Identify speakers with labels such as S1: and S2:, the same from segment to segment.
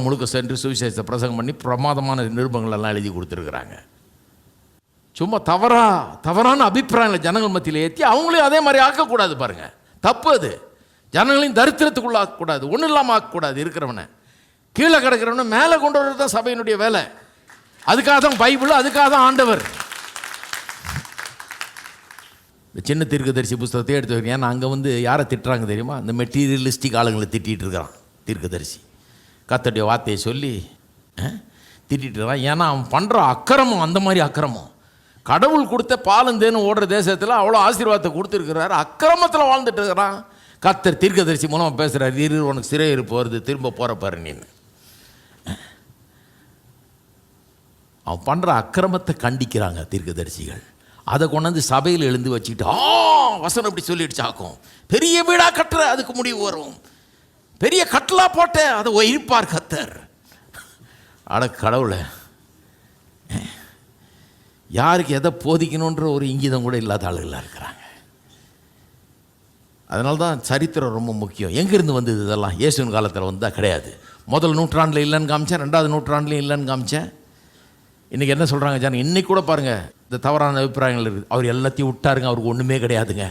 S1: முழுக்க சென்று சுவிசேஷத்தை பிரசங்கம் பண்ணி பிரமாதமான நிருபங்கள் எல்லாம் எழுதி கொடுத்துருக்குறாங்க. சும்மா தவறான அபிப்பிராயங்களை ஜனங்கள் மத்தியில் ஏற்றி அவங்களையும் அதே மாதிரி ஆக்கக்கூடாது. பாருங்கள், தப்பு அது. ஜனங்களையும் தரித்திரத்துக்குள்ள ஆக்கக்கூடாது, ஒன்றும் இல்லாமல் ஆக்கக்கூடாது. இருக்கிறவனை கீழே கிடக்கிறவனை மேலே கொண்டு வர்றது தான் சபையினுடைய வேலை. அதுக்காக தான் பைபிள், அதுக்காக தான் ஆண்டவர். இந்த சின்ன தீர்க்கதரிசி புஸ்தகத்தை எடுத்து வைக்கிறேன். ஏன்னா அங்கே யாரை திட்டுறாங்க தெரியுமா? இந்த மெட்டீரியலிஸ்டிக் ஆளுங்களை திட்டிகிட்டு இருக்கிறான் தீர்க்கதரிசி. கர்த்தருடைய வார்த்தையை சொல்லி திட்டிகிட்டு இருக்கிறான். ஏன்னா அவன் பண்ணுற அக்கிரமம் அந்த மாதிரி அக்கிரமம். கடவுள் கொடுத்த பாலந்தேன்னு ஓடுற தேசத்தில் அவ்வளோ ஆசீர்வாதத்தை கொடுத்துருக்கிறாரு, அக்கிரமத்தில் வாழ்ந்துட்டு இருக்கிறான். கர்த்தர் தீர்க்கதரிசி மூலமாக பேசுகிறார், இரு உனக்கு சிறை இருப்பது திரும்ப போகிற பாரு நீன்னு. அவன் பண்ணுற அக்கிரமத்தை கண்டிக்கிறாங்க தீர்க்கதரிசிகள். அதை கொண்டாந்து சபையில் எழுந்து வச்சுக்கிட்டு வசனம் இப்படி சொல்லிடுச்சாக்கும், பெரிய வீடாக கட்டுற அதுக்கு முடிவு வரும், பெரிய கட்டலாக போட்ட அதை இருப்பார் கர்த்தர். அட கடவுளை, யாருக்கு எதை போதிக்கணுன்ற ஒரு இங்கிதம் கூட இல்லாத ஆளுகளாக இருக்கிறாங்க. அதனால தான் சரித்திரம் ரொம்ப முக்கியம். எங்கேருந்து வந்தது இதெல்லாம்? இயேசுவின் காலத்தில் வந்தால் கிடையாது. முதல் நூற்றாண்டில் இல்லைன்னு காமிச்சேன், 2வது நூற்றாண்டுலையும் இல்லைன்னு காமிச்சேன். இன்றைக்கி என்ன சொல்கிறாங்க ஜான? இன்றைக்கி கூட பாருங்கள், இந்த தவறான அபிப்பிராயங்கள் இருக்குது. அவர் எல்லாத்தையும் விட்டாருங்க, அவருக்கு ஒன்றுமே கிடையாதுங்க.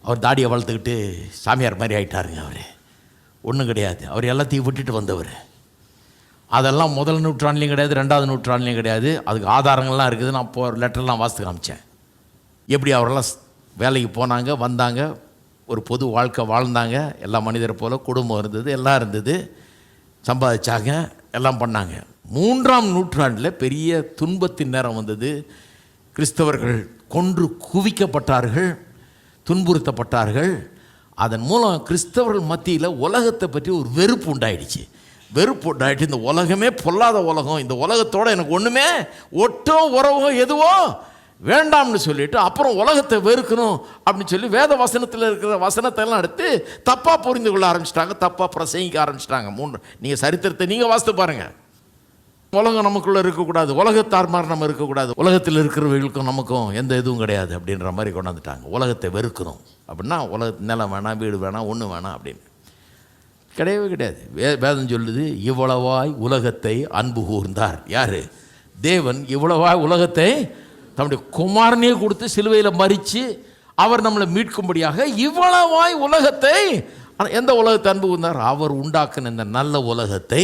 S1: அவர் தாடியை வளர்த்துக்கிட்டு சாமியார் மாதிரி ஆகிட்டாருங்க. அவர் ஒன்றும் கிடையாது, அவர் எல்லாத்தையும் விட்டுட்டு வந்தவர். அதெல்லாம் முதல் நூற்றாண்டுலையும் கிடையாது, 2வது நூற்றாண்டுலையும் கிடையாது. அதுக்கு ஆதாரங்கள்லாம் இருக்குது. நான் லெட்டர்லாம் வாசித்து காமிச்சேன். எப்படி அவரெல்லாம் வேலைக்கு போனாங்க, வந்தாங்க, ஒரு பொது வாழ்க்கை வாழ்ந்தாங்க. எல்லா மனிதரை போல் குடும்பம் இருந்தது, எல்லாம் இருந்தது, சம்பாதிச்சாங்க, எல்லாம் பண்ணாங்க. 3ஆம் நூற்றாண்டில் பெரிய துன்பத்தின் நேரம் வந்தது. கிறிஸ்தவர்கள் கொன்று குவிக்கப்பட்டார்கள், துன்புறுத்தப்பட்டார்கள். அதன் மூலம் கிறிஸ்தவர்கள் மத்தியில் உலகத்தை பற்றி ஒரு வெறுப்பு உண்டாயிடுச்சு. வெறுப்பு உண்டாயிட்டு, இந்த உலகமே பொல்லாத உலகம், இந்த உலகத்தோடு எனக்கு ஒன்றுமே ஒட்டோ உறவோ எதுவோ வேண்டாம்னு சொல்லிட்டு அப்புறம் உலகத்தை வெறுக்கணும் அப்படின்னு சொல்லி வேத வசனத்தில் இருக்கிற வசனத்தை எல்லாம் எடுத்து தப்பாக புரிந்து கொள்ள ஆரம்பிச்சிட்டாங்க, தப்பாக பிரசங்கிக்க ஆரம்பிச்சிட்டாங்க. நீங்கள் சரித்திரத்தை நீங்கள் வாசித்து பாருங்கள். உலகம் நமக்குள்ளே இருக்கக்கூடாது, உலகத்தார் மாதிரி நம்ம இருக்கக்கூடாது, உலகத்தில் இருக்கிறவர்களுக்கும் நமக்கும் எந்த இதுவும் கிடையாது அப்படின்ற மாதிரி கொண்டாந்துட்டாங்க. உலகத்தை வெறுக்கணும் அப்படின்னா நிலம் வேணாம், வீடு வேணாம், ஒன்று வேணாம் அப்படின்னு கிடையவே கிடையாது. வேதம் சொல்லுது, இவ்வளவாய் உலகத்தை அன்பு கூர்ந்தார். யார்? தேவன் இவ்வளவாய் உலகத்தை தம்முடைய குமாரனையே கொடுத்து சிலுவையில் மரித்து அவர் நம்மளை மீட்கும்படியாக இவ்வளவாய் உலகத்தை, எந்த உலகத்தை அன்பு கூர்ந்தார்? அவர் உண்டாக்கின இந்த நல்ல உலகத்தை,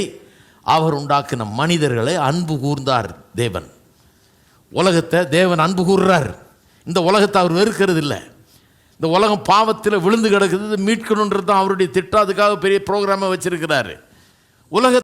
S1: அவர் உண்டாக்கின மனிதர்களை அன்பு கூர்ந்தார் தேவன். உலகத்தை தேவன் அன்பு கூர்றார். இந்த உலகத்தை அவர் வெறுக்கிறது இல்லை. இந்த உலகம் பாவத்தில் விழுந்து கிடக்குது, மீட்கணுன்றது தான் அவருடைய திட்டம். அதுக்காக பெரிய ப்ரோக்ராமை வச்சிருக்கிறாரு. உலக